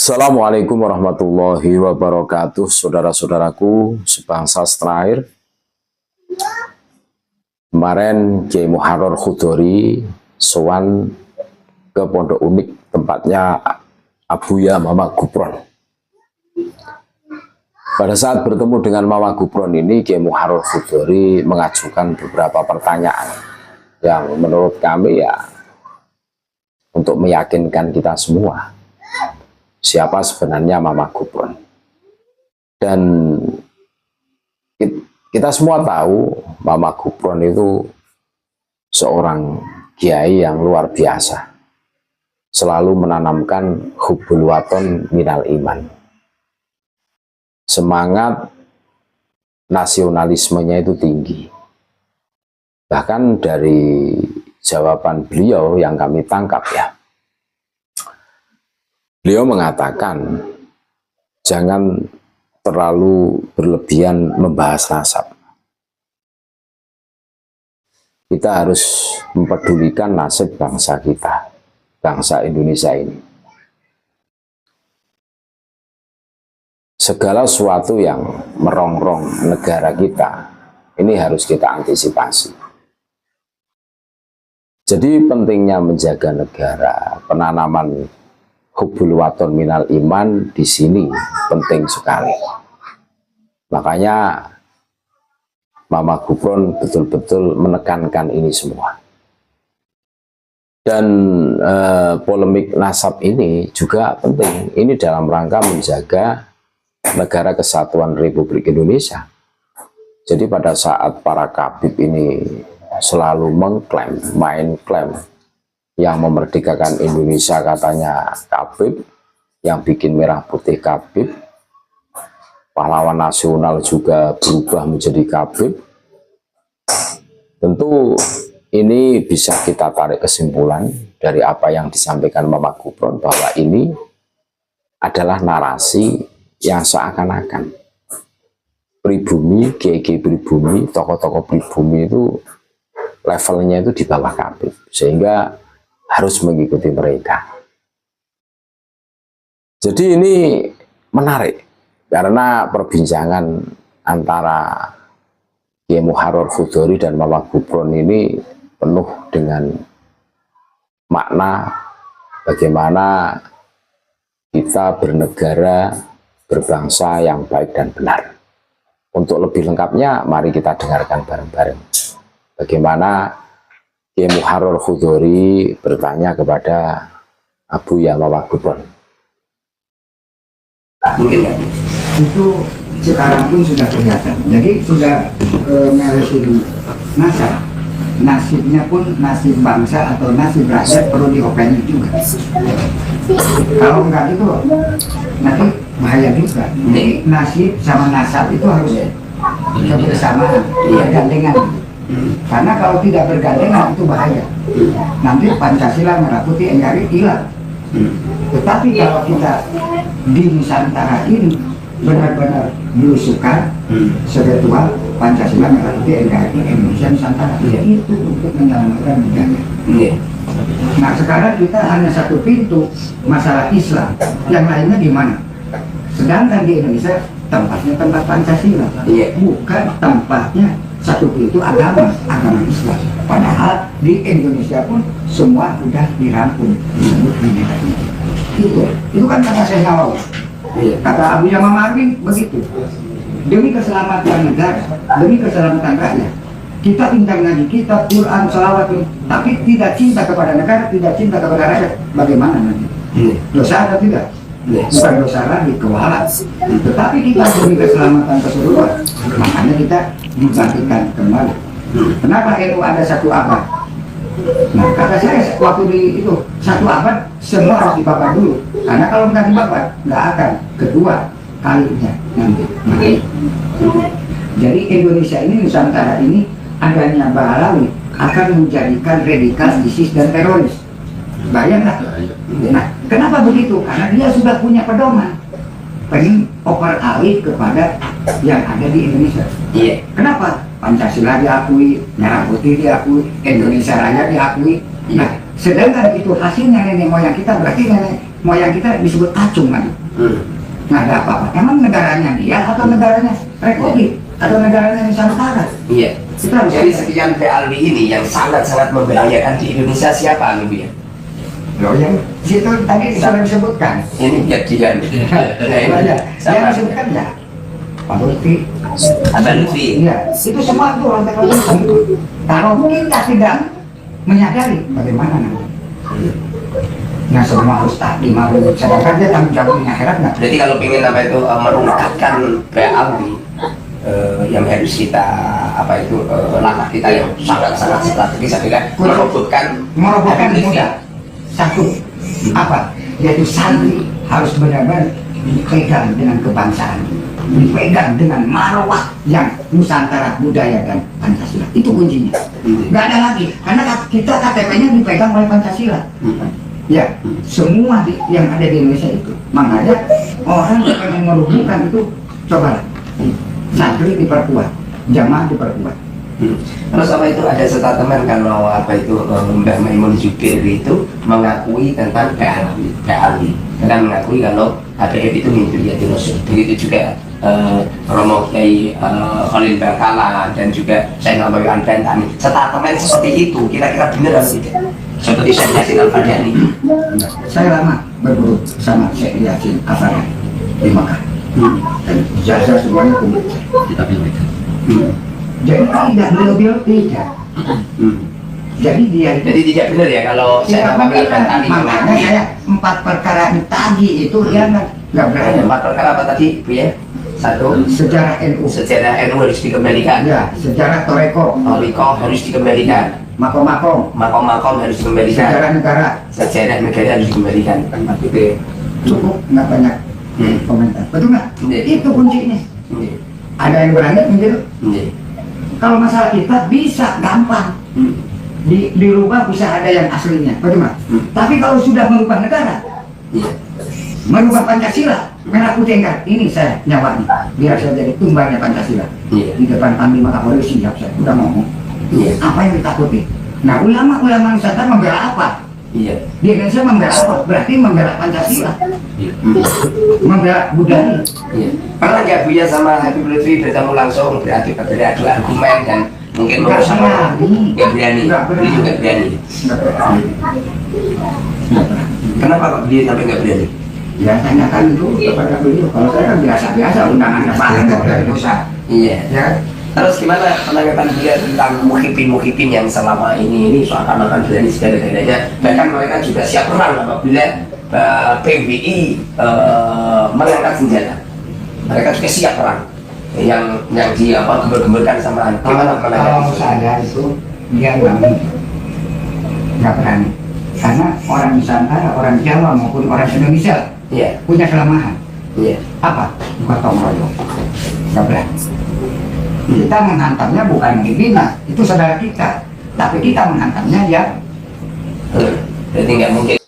Assalamualaikum warahmatullahi wabarakatuh, saudara-saudaraku sebangsa setanah. Kemarin Kiai Muharrar Khudori sowan ke Pondok Unik, tempatnya Abuya Mama Gupron. Pada saat bertemu dengan Mama Gupron ini, Kiai Muharrar Khudori mengajukan beberapa pertanyaan yang menurut kami ya untuk meyakinkan kita semua siapa sebenarnya Mama Gupron. Dan kita semua tahu Mama Gupron itu seorang kiai yang luar biasa, selalu menanamkan hubbul waton minal iman. Semangat nasionalismenya itu tinggi. Bahkan dari jawaban beliau yang kami tangkap ya, beliau mengatakan jangan terlalu berlebihan membahas nasab. Kita harus mempedulikan nasib bangsa kita, bangsa Indonesia ini. Segala sesuatu yang merongrong negara kita, ini harus kita antisipasi. Jadi pentingnya menjaga negara, penanaman hubbul waton minal iman di sini penting sekali. Makanya Mama Gupron betul-betul menekankan ini semua. Dan polemik nasab ini juga penting. Ini dalam rangka menjaga negara kesatuan Republik Indonesia. Jadi pada saat para kabib ini selalu mengklaim, main klaim, yang memerdekakan Indonesia katanya kabib, yang bikin merah putih kabib, pahlawan nasional juga berubah menjadi kabib. Tentu ini bisa kita tarik kesimpulan dari apa yang disampaikan Mama Gupron, bahwa ini adalah narasi yang seakan-akan pribumi, kiai-kiai pribumi, tokoh-tokoh pribumi itu levelnya itu di bawah kabib, sehingga harus mengikuti mereka. Jadi ini menarik karena perbincangan antara Kiai Muharrar Khudori dan Mama Gupron ini penuh dengan makna bagaimana kita bernegara, berbangsa yang baik dan benar. Untuk lebih lengkapnya, mari kita dengarkan bareng-bareng bagaimana Kiai Muharrar Khudori bertanya kepada Abuya Mama Gupron. Itu sekarang pun sudah kelihatan. Jadi sudah melesiri nasab. Nasibnya pun nasib bangsa atau nasib rakyat perlu diopeni juga. Kalau enggak itu nanti bahaya juga. Jadi nasib sama nasab itu harus kebersamaan, bergandengan. Karena kalau tidak bergandengan itu bahaya. Nanti Pancasila merah putih NKRI hilang. Tetapi kalau kita di Nusantara ini benar-benar belusukan spiritual Pancasila merah putih NKRI Indonesia Nusantara, itu untuk menyelamatkan negara. Nah sekarang kita hanya satu pintu masalah Islam, yang lainnya di mana? Sedangkan di Indonesia tempatnya tempat Pancasila, bukan tempatnya satu pintu agama Islam. Padahal di Indonesia pun semua sudah dirangkum disebut bineka itu kan kata Syekh Nawawi, kata Abuya Mama Gupron begitu. Demi keselamatan negara, demi keselamatan rakyat, kita pintar ngaji kitab, Quran, salawat, tapi tidak cinta kepada negara, tidak cinta kepada rakyat, bagaimana nanti? Dosa atau tidak? Bukan dosa lagi, kewalat. Tetapi kita demi keselamatan keseluruhan, makanya kita dibangkitkan kembali. Kenapa NU ada satu abad? Nah, kata saya waktu di itu satu abad semua harus dibakar dulu, karena kalau nggak dibakar nggak akan kedua kalinya nanti. Jadi Indonesia ini, Nusantara ini, adanya Bahlawi akan menjadikan radikal ISIS dan teroris. Bayangkan. Nah, kenapa begitu? Karena dia sudah punya pedoman, pengen oper alih kepada yang ada di Indonesia. Kenapa? Pancasila diakui, merah putih diakui, Indonesia Raya diakui. Nah, sedangkan itu hasilnya nenek moyang kita, berarti nenek moyang kita disebut acung kan. Nggak ada apa-apa. Emang negaranya dia atau negaranya Republik atau negaranya Nusantara? Iya. Jadi sekian PLB ini yang sangat-sangat membahayakan di Indonesia siapa Alwi ya? Loh yang situ tadi sudah disebutkan. Ini biar dia. Yang disebutkan ya Pak Lutfi. Abang Lutfi. Iya, itu semua itu orang terorisme. Kalau kita tidak menyadari bagaimana nanti. Nah semua harus tak dimaklumi. Sedangkan dia tanggung jawab di akhirat nggak? Berarti kalau pengen apa itu merungkatkan PLB yang harus kita apa itu langkah kita yang sangat-sangat strategis adalah merobohkan mudah. Satu apa? Yaitu santri harus benar-benar dipegang dengan kebangsaan, dipegang dengan marwah yang Nusantara, budaya dan Pancasila. Itu kuncinya. Nggak ada lagi, karena kita KTP-nya dipegang oleh Pancasila. Ya, semua yang ada di Indonesia itu. Makanya orang yang pengen merubuhkan itu, coba santri diperkuat, jamaah diperkuat. Terus apa itu ada statement kalau apa itu Mbak Maimun Zubir itu mengakui tentang PLI dan mengakui kalau HPF itu mimpi Rasul. Begitu juga Romo Kiai Khalil Bangkala dan juga Syekh Nabawi Al-Bantani. Statement seperti itu kira-kira benar atau tidak? Seperti Syekh Yasin Al-Fadhani. Saya lama berguru sama Syekh Yasin Al-Fadhani di Makkah. Dan jasa semuanya kumpul. Jadi tidak beliau tidak. Jadi tidak benar ya kalau saya Nabawi Al-Bantani. Makanya saya 4 perkara ditagih itu dia nggak berani. 4 perkara apa tadi Bu ya? 1. Sejarah NU. Sejarah NU harus dikembalikan. Ya, sejarah Toreko. Toriko harus dikembalikan. Makom harus dikembalikan. Sejarah negara. Sejarah negara harus dikembalikan. Gitu. Cukup, nggak banyak komentar. Betul nggak? Itu kuncinya. Ada yang berani begitu? Kalau masalah kita bisa gampang dirubah, bisa ada yang aslinya, betul nggak? Tapi kalau sudah merubah negara, merubah Pancasila, merah putih enggak, ini saya nyawanya, biar saya jadi tumbangnya Pancasila. Di depan Panglima Kapolri siap saya, udah ngomong. Apa yang ditakuti? Nah ulama Nusantara membela apa? Di Indonesia membela apa? Berarti membela Pancasila, membela budaya. Pernah nggak Buya sama Habib Lutfi bertemu langsung berarti beradu argumen dan mungkin Nggak berani. Ini juga berani. Kenapa Pak Buya sampai nggak berani? Ya tanyakan itu kepada beliau. Kalau saya kan biasa-biasa, undangannya paling kok dari dosa. Iya. Ya. Terus gimana penanggapan Buya tentang mukhibin yang selama ini seakan-akan berani segala-galanya, bahkan mereka juga siap perang apabila PBI mengangkat senjata. Mereka juga siap perang. Yang di apa gembar-gembarkan sama gimana kalau saya itu dia nggak berani. Karena orang Nusantara, orang Jawa maupun orang Indonesia punya kelemahan. Apa? Gotong royong. Nggak berani. Kita menghantamnya bukan dibina, itu saudara kita. Tapi kita menghantamnya ya. Jadi nggak mungkin